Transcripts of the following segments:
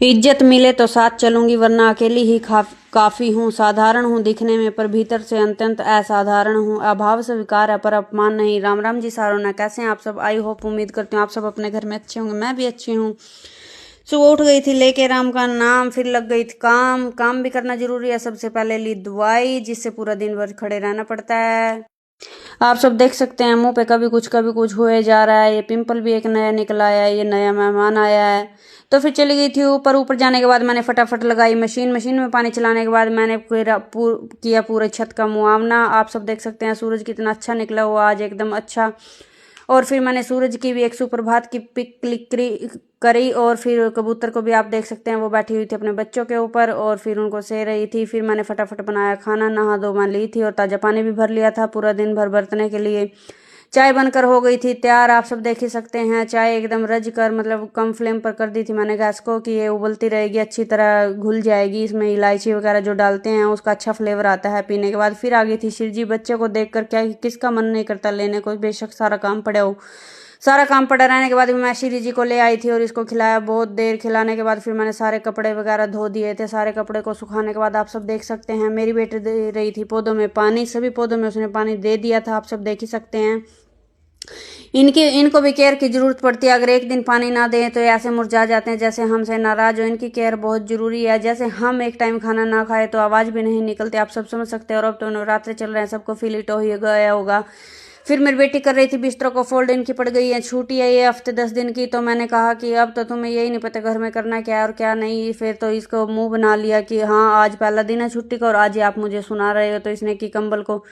इज्जत मिले तो साथ चलूंगी वरना अकेली ही काफी हूँ। साधारण हूँ दिखने में पर भीतर से अत्यंत असाधारण हूँ। अभाव स्वीकार है पर अपमान नहीं। राम राम जी सारों, कैसे हैं आप सब? आई होप, उम्मीद करती हूँ आप सब अपने घर में अच्छे होंगे। मैं भी अच्छी हूँ। सुबह उठ गई थी, लेके राम का नाम, फिर लग गई थी काम भी करना जरूरी है। सबसे पहले ली दवाई, जिससे पूरा दिन भर खड़े रहना पड़ता है। आप सब देख सकते हैं मुंह पे कभी कुछ हुए जा रहा है। ये पिंपल भी एक नया निकल आया है, ये नया मेहमान आया है। तो फिर चली गई थी ऊपर जाने के बाद मैंने फटाफट लगाई मशीन में पानी चलाने के बाद मैंने किया पूरे छत का मुआवना। आप सब देख सकते हैं सूरज कितना अच्छा निकला हुआ आज, एकदम अच्छा। और फिर मैंने सूरज की भी एक सुप्रभात की पिक क्लिक करी। और फिर कबूतर को भी आप देख सकते हैं, वो बैठी हुई थी अपने बच्चों के ऊपर और फिर उनको सह रही थी। फिर मैंने फटाफट बनाया खाना, नहा धो मैं ली थी और ताज़ा पानी भी भर लिया था पूरा दिन भर बरतने के लिए। चाय बनकर हो गई थी तैयार, आप सब देख ही सकते हैं। चाय एकदम रज कर, मतलब कम फ्लेम पर कर दी थी मैंने गैस को, कि ये उबलती रहेगी, अच्छी तरह घुल जाएगी। इसमें इलायची वगैरह जो डालते हैं उसका अच्छा फ्लेवर आता है पीने के बाद। फिर आ गई थी शिरजी। बच्चे को देखकर क्या किसका मन नहीं करता लेने को, बेशक सारा काम पड़ा हो। सारा काम पड़ा रहने के बाद मैं श्री जी को ले आई थी और इसको खिलाया। बहुत देर खिलाने के बाद फिर मैंने सारे कपड़े वगैरह धो दिए थे। सारे कपड़े को सुखाने के बाद आप सब देख सकते हैं मेरी बेटी दे रही थी पौधों में पानी। सभी पौधों में उसने पानी दे दिया था, आप सब देख ही सकते हैं। इनको भी केयर की जरूरत पड़ती है। अगर एक दिन पानी ना दें तो ऐसे मुरझा जाते हैं जैसे हमसे नाराज हो। इनकी केयर बहुत जरूरी है। जैसे हम एक टाइम खाना ना खाए तो आवाज भी नहीं निकलती, आप सब समझ सकते हैं। और अब तो नवरात्रे चल रहे हैं, सबको फील इट हो ही गया होगा। फिर मेरी बेटी कर रही थी बिस्तरों को फोल्ड, इनकी पड़ गई है छुट्टी है ये हफ्ते 10 दिन की। तो मैंने कहा कि अब तो तुम्हें यही नहीं पता घर में करना क्या है और क्या नहीं। फिर तो इसको मुंह बना लिया कि हाँ आज पहला दिन है छुट्टी का और आज ही आप मुझे सुना रहे हो। तो इसने की कंबल को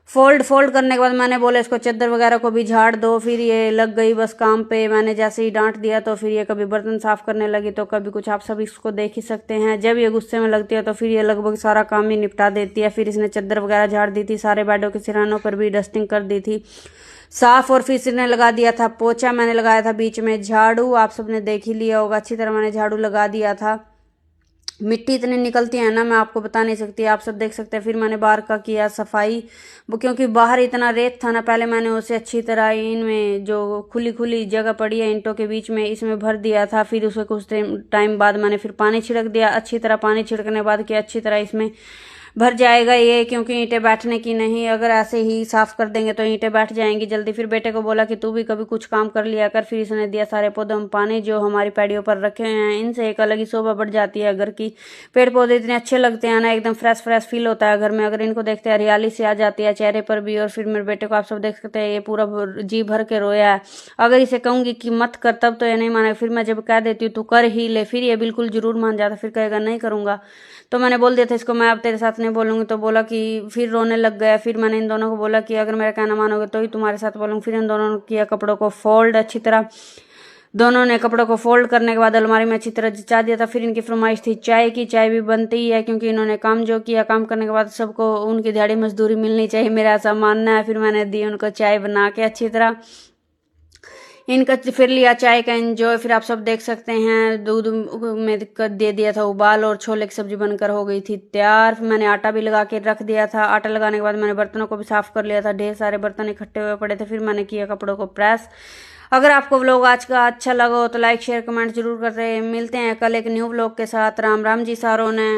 फोल्ड करने के बाद मैंने बोला इसको चादर वगैरह को भी झाड़ दो। फिर ये लग गई बस काम पे। मैंने जैसे ही डांट दिया तो फिर ये कभी बर्तन साफ करने लगी तो कभी कुछ, आप सब इसको देख ही सकते हैं। जब ये गुस्से में लगती है तो फिर ये लगभग सारा काम ही निपटा देती है। फिर इसने चादर वगैरह झाड़ दी थी, सारे बेडों के सिरहानों पर भी डस्टिंग कर दी थी साफ। और फिर इसने लगा दिया था पोछा, मैंने लगाया था बीच में झाड़ू, आप सबने देख ही लिया होगा। अच्छी तरह मैंने झाड़ू लगा दिया था। मिट्टी इतनी निकलती है ना, मैं आपको बता नहीं सकती, आप सब देख सकते हैं। फिर मैंने बाहर का किया सफाई, वो क्योंकि बाहर इतना रेत था ना, पहले मैंने उसे अच्छी तरह इनमें जो खुली जगह पड़ी है ईंटों के बीच में, इसमें भर दिया था। फिर उसे कुछ टाइम बाद मैंने फिर पानी छिड़क दिया। अच्छी तरह पानी छिड़कने बाद कि अच्छी तरह इसमें भर जाएगा ये, क्योंकि ईंटें बैठने की नहीं, अगर ऐसे ही साफ कर देंगे तो ईंटें बैठ जाएंगी जल्दी। फिर बेटे को बोला कि तू भी कभी कुछ काम कर लिया कर। फिर इसने दिया सारे पौधों में पानी जो हमारी पैड़ियों पर रखे हुए हैं। इनसे एक अलग ही शोभा बढ़ जाती है घर की। पेड़ पौधे इतने अच्छे लगते हैं ना, एकदम फ्रेश फील होता है घर में अगर इनको देखते हैं। हरियाली से आ जाती है चेहरे पर भी। और फिर मेरे बेटे को आप सब देख सकते हैं, ये पूरा जी भर के रोया है। अगर इसे कहूंगी कि मत कर तब तो ये नहीं मानेगा। फिर मैं जब कह देती हूँ तू कर ही ले, फिर ये बिल्कुल जरूर मान जाता, फिर कहेगा नहीं करूंगा। तो मैंने बोल दिया था इसको मैं अब तेरे साथ नहीं बोलूंगी, तो बोला कि फिर रोने लग गया। फिर मैंने इन दोनों को बोला कि अगर मेरा कहना मानोगे तो ही तुम्हारे साथ बोलूंगी। फिर इन दोनों ने किया कपड़ों को फोल्ड अच्छी तरह। दोनों ने कपड़ों को फोल्ड करने के बाद अलमारी में अच्छी तरह जचा दिया था। फिर इनकी फरमाइश थी चाय की, चाय भी बनती ही है क्योंकि इन्होंने काम जो किया, काम करने के बाद सबको उनकी दिहाड़ी मजदूरी मिलनी चाहिए, मेरा ऐसा मानना है। फिर मैंने दी उनको चाय बना के अच्छी तरह। इनका फिर लिया चाय का एंजॉय। फिर आप सब देख सकते हैं दूध में दे दिया था उबाल और छोले की सब्जी बनकर हो गई थी तैयार। फिर मैंने आटा भी लगा के रख दिया था। आटा लगाने के बाद मैंने बर्तनों को भी साफ कर लिया था, ढेर सारे बर्तन इकट्ठे हुए पड़े थे। फिर मैंने किया कपड़ों को प्रेस। अगर आपको व्लॉग आज का अच्छा लगा हो तो लाइक शेयर कमेंट जरूर करते। मिलते हैं कल एक न्यू व्लॉग के साथ। राम राम जी सारों ने।